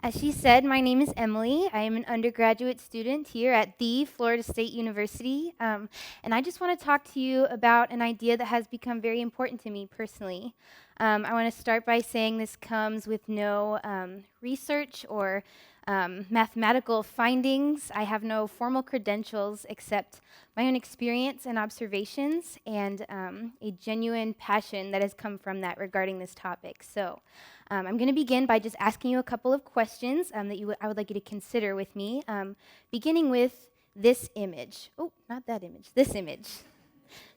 As she said, my name is Emily. I am an undergraduate student here at the Florida State University. And I just want to talk to you about an idea that has become very important to me personally. I want to start by saying this comes with no research or mathematical findings. I have no formal credentials except my own experience and observations and a genuine passion that has come from that regarding this topic. So I'm going to begin by just asking you a couple of questions that I would like you to consider with me, beginning with this image. Oh, not that image, this image.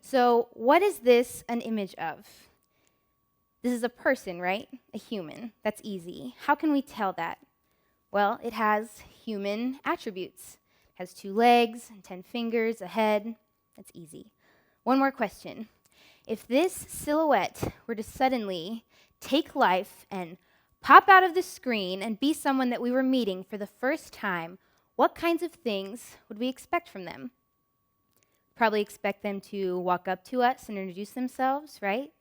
So what is this an image of? This is a person, right? A human. That's easy. How can we tell that? Well, it has human attributes. It has 2 legs and 10 fingers, a head. That's easy. One more question. If this silhouette were to suddenly take life and pop out of the screen and be someone that we were meeting for the first time, what kinds of things would we expect from them? Probably expect them to walk up to us and introduce themselves, right?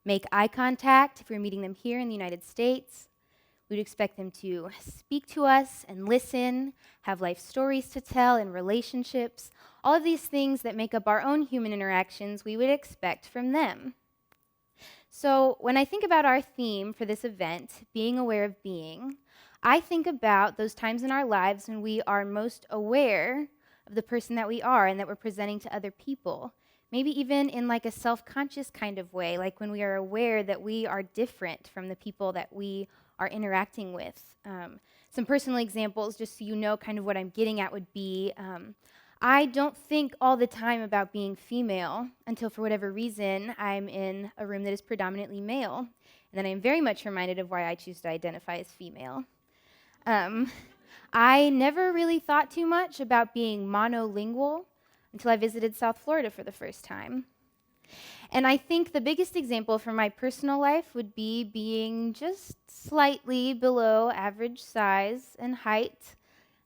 Make eye contact if we were meeting them here in the United States. We'd expect them to speak to us and listen, have life stories to tell and relationships, all of these things that make up our own human interactions we would expect from them. So when I think about our theme for this event, being aware of being, I think about those times in our lives when we are most aware of the person that we are and that we're presenting to other people. Maybe even in like a self-conscious kind of way, like when we are aware that we are different from the people that we are interacting with. Some personal examples, just so you know kind of what I'm getting at, would be I don't think all the time about being female until, for whatever reason, I'm in a room that is predominantly male. And then I'm very much reminded of why I choose to identify as female. I never really thought too much about being monolingual until I visited South Florida for the first time. And I think the biggest example from my personal life would be being just slightly below average size and height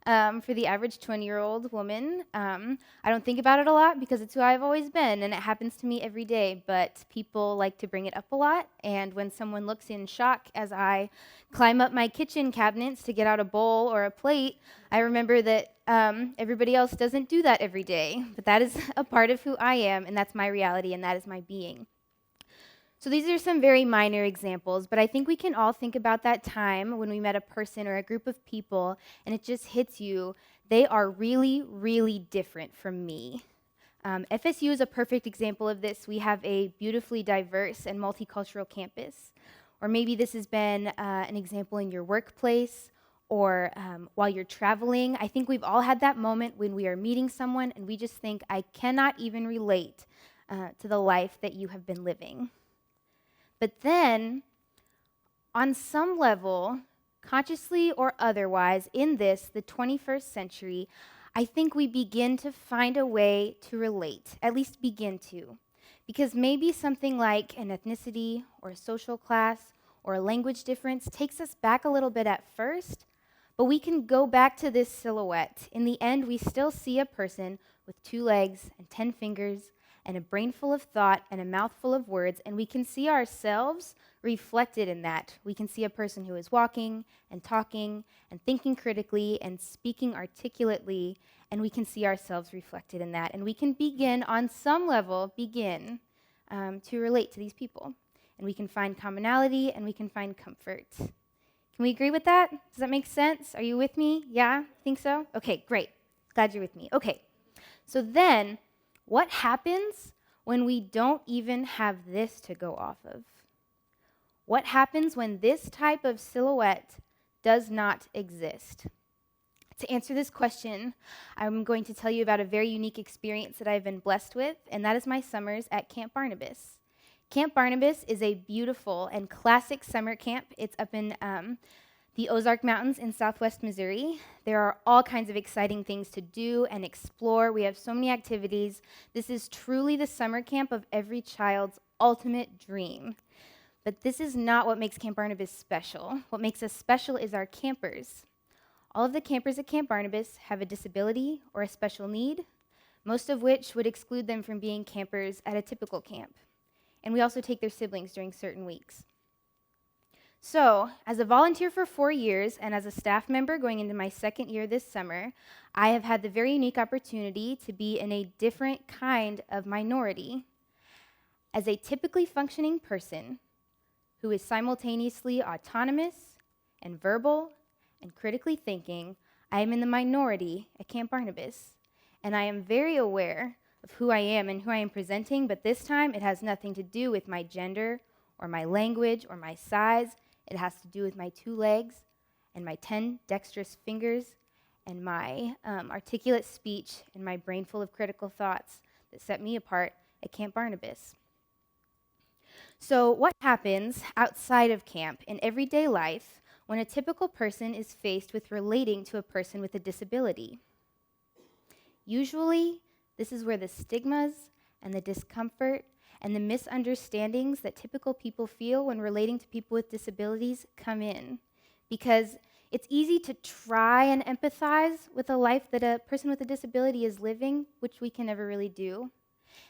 for the average 20-year-old woman. I don't think about it a lot because it's who I've always been, and it happens to me every day, but people like to bring it up a lot, and when someone looks in shock as I climb up my kitchen cabinets to get out a bowl or a plate, I remember that everybody else doesn't do that every day, but that is a part of who I am, and that's my reality, and that is my being. So these are some very minor examples, but I think we can all think about that time when we met a person or a group of people and it just hits you, they are really, really different from me. FSU is a perfect example of this. We have a beautifully diverse and multicultural campus. Or maybe this has been an example in your workplace or while you're traveling. I think we've all had that moment when we are meeting someone and we just think, I cannot even relate to the life that you have been living. But then, on some level, consciously or otherwise, in this, the 21st century, I think we begin to find a way to relate, at least begin to. Because maybe something like an ethnicity or a social class or a language difference takes us back a little bit at first, but we can go back to this silhouette. In the end, we still see a person with 2 legs and 10 fingers and a brain full of thought and a mouth full of words, and we can see ourselves reflected in that. We can see a person who is walking and talking and thinking critically and speaking articulately, and we can see ourselves reflected in that. And we can begin, on some level, to relate to these people. And we can find commonality and we can find comfort. Can we agree with that? Does that make sense? Are you with me? Yeah? Think so? Okay, great. Glad you're with me. Okay. So then, what happens when we don't even have this to go off of? What happens when this type of silhouette does not exist? To answer this question, I'm going to tell you about a very unique experience that I've been blessed with, and that is my summers at Camp Barnabas. Camp Barnabas is a beautiful and classic summer camp. It's up in the Ozark Mountains in southwest Missouri. There are all kinds of exciting things to do and explore. We have so many activities. This is truly the summer camp of every child's ultimate dream. But this is not what makes Camp Barnabas special. What makes us special is our campers. All of the campers at Camp Barnabas have a disability or a special need, most of which would exclude them from being campers at a typical camp. And we also take their siblings during certain weeks. So, as a volunteer for 4 years and as a staff member going into my second year this summer, I have had the very unique opportunity to be in a different kind of minority. As a typically functioning person who is simultaneously autonomous and verbal and critically thinking, I am in the minority at Camp Barnabas. And I am very aware of who I am and who I am presenting, but this time it has nothing to do with my gender or my language or my size. It has to do with my 2 legs and my 10 dexterous fingers and my articulate speech and my brain full of critical thoughts that set me apart at Camp Barnabas. So, what happens outside of camp in everyday life when a typical person is faced with relating to a person with a disability? Usually, this is where the stigmas and the discomfort and the misunderstandings that typical people feel when relating to people with disabilities come in. Because it's easy to try and empathize with a life that a person with a disability is living, which we can never really do.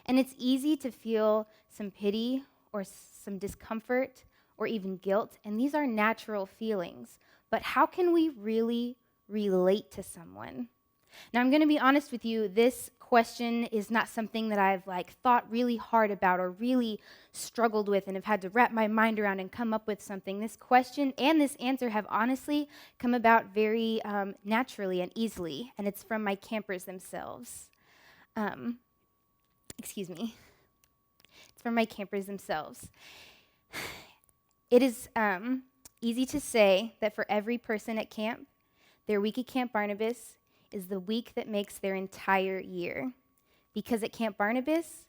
And it's easy to feel some pity or some discomfort or even guilt, and these are natural feelings. But how can we really relate to someone? Now, I'm going to be honest with you, this question is not something that I've thought really hard about or really struggled with and have had to wrap my mind around and come up with something. This question and this answer have honestly come about very naturally and easily, and it's from my campers themselves. Excuse me. It's from my campers themselves. It is easy to say that for every person at camp, their week at Camp Barnabas is the week that makes their entire year. Because at Camp Barnabas,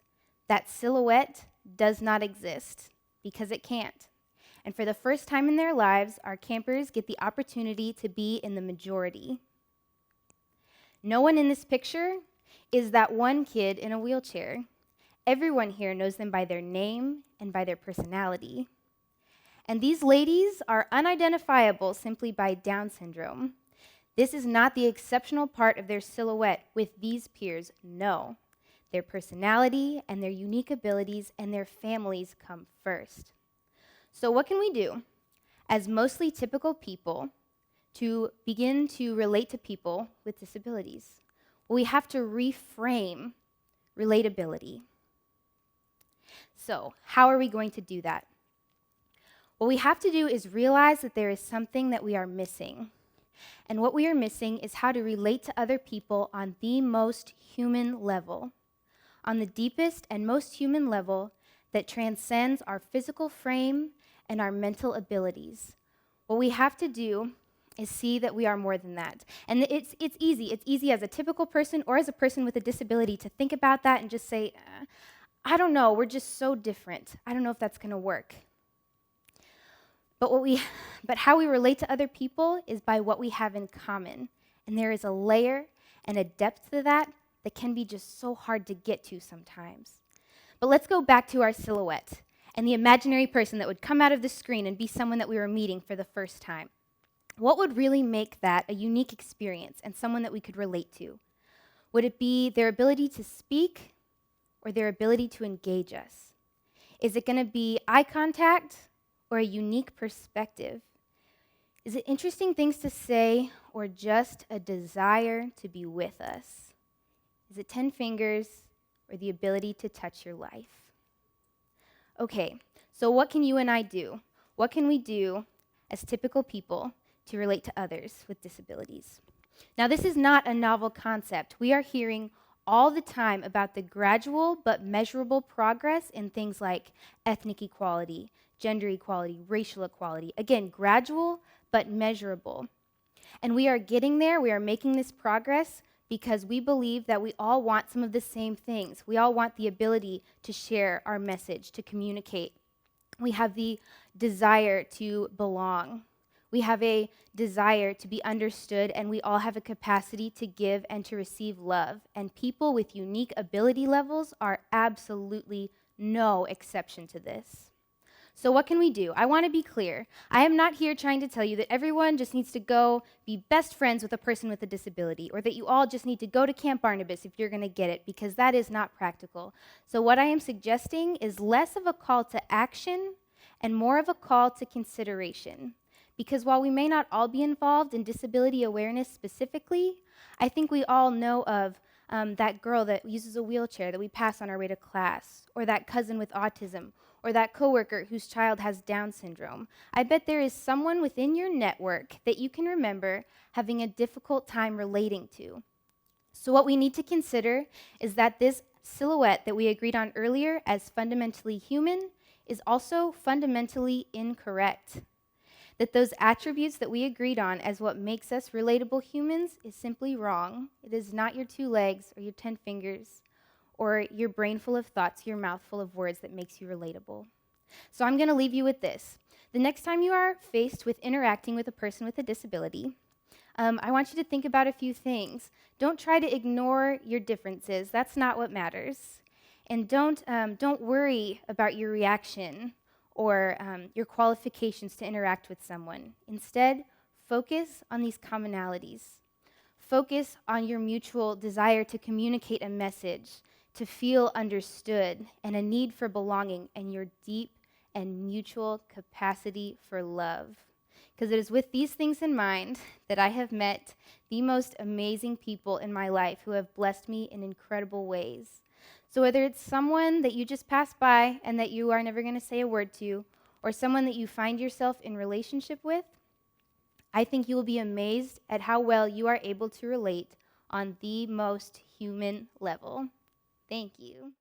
that silhouette does not exist, because it can't. And for the first time in their lives, our campers get the opportunity to be in the majority. No one in this picture is that one kid in a wheelchair. Everyone here knows them by their name and by their personality. And these ladies are unidentifiable simply by Down syndrome. This is not the exceptional part of their silhouette with these peers, no. Their personality and their unique abilities and their families come first. So what can we do as mostly typical people to begin to relate to people with disabilities? Well, we have to reframe relatability. So how are we going to do that? What we have to do is realize that there is something that we are missing. And what we are missing is how to relate to other people on the most human level, on the deepest and most human level that transcends our physical frame and our mental abilities. What we have to do is see that we are more than that. And it's easy. It's easy as a typical person or as a person with a disability to think about that and just say, I don't know, we're just so different. I don't know if that's going to work. But how we relate to other people is by what we have in common. And there is a layer and a depth to that that can be just so hard to get to sometimes. But let's go back to our silhouette and the imaginary person that would come out of the screen and be someone that we were meeting for the first time. What would really make that a unique experience and someone that we could relate to? Would it be their ability to speak or their ability to engage us? Is it going to be eye contact or a unique perspective? Is it interesting things to say or just a desire to be with us? Is it 10 fingers or the ability to touch your life? Okay, so what can you and I do? What can we do as typical people to relate to others with disabilities? Now, this is not a novel concept. We are hearing all the time about the gradual but measurable progress in things like ethnic equality, gender equality, racial equality. Again, gradual but measurable. And we are getting there, we are making this progress because we believe that we all want some of the same things. We all want the ability to share our message, to communicate. We have the desire to belong. We have a desire to be understood, and we all have a capacity to give and to receive love. And people with unique ability levels are absolutely no exception to this. So what can we do? I want to be clear. I am not here trying to tell you that everyone just needs to go be best friends with a person with a disability, or that you all just need to go to Camp Barnabas if you're going to get it, because that is not practical. So what I am suggesting is less of a call to action and more of a call to consideration. Because while we may not all be involved in disability awareness specifically, I think we all know of that girl that uses a wheelchair that we pass on our way to class, or that cousin with autism, or that coworker whose child has Down syndrome. I bet there is someone within your network that you can remember having a difficult time relating to. So what we need to consider is that this silhouette that we agreed on earlier as fundamentally human is also fundamentally incorrect. That those attributes that we agreed on as what makes us relatable humans is simply wrong. It is not your 2 legs or your 10 fingers or your brain full of thoughts, your mouth full of words that makes you relatable. So I'm going to leave you with this. The next time you are faced with interacting with a person with a disability, I want you to think about a few things. Don't try to ignore your differences. That's not what matters. And don't worry about your reaction or your qualifications to interact with someone. Instead, focus on these commonalities. Focus on your mutual desire to communicate a message, to feel understood, and a need for belonging, and your deep and mutual capacity for love. Because it is with these things in mind that I have met the most amazing people in my life who have blessed me in incredible ways. So whether it's someone that you just pass by and that you are never going to say a word to, or someone that you find yourself in relationship with, I think you will be amazed at how well you are able to relate on the most human level. Thank you.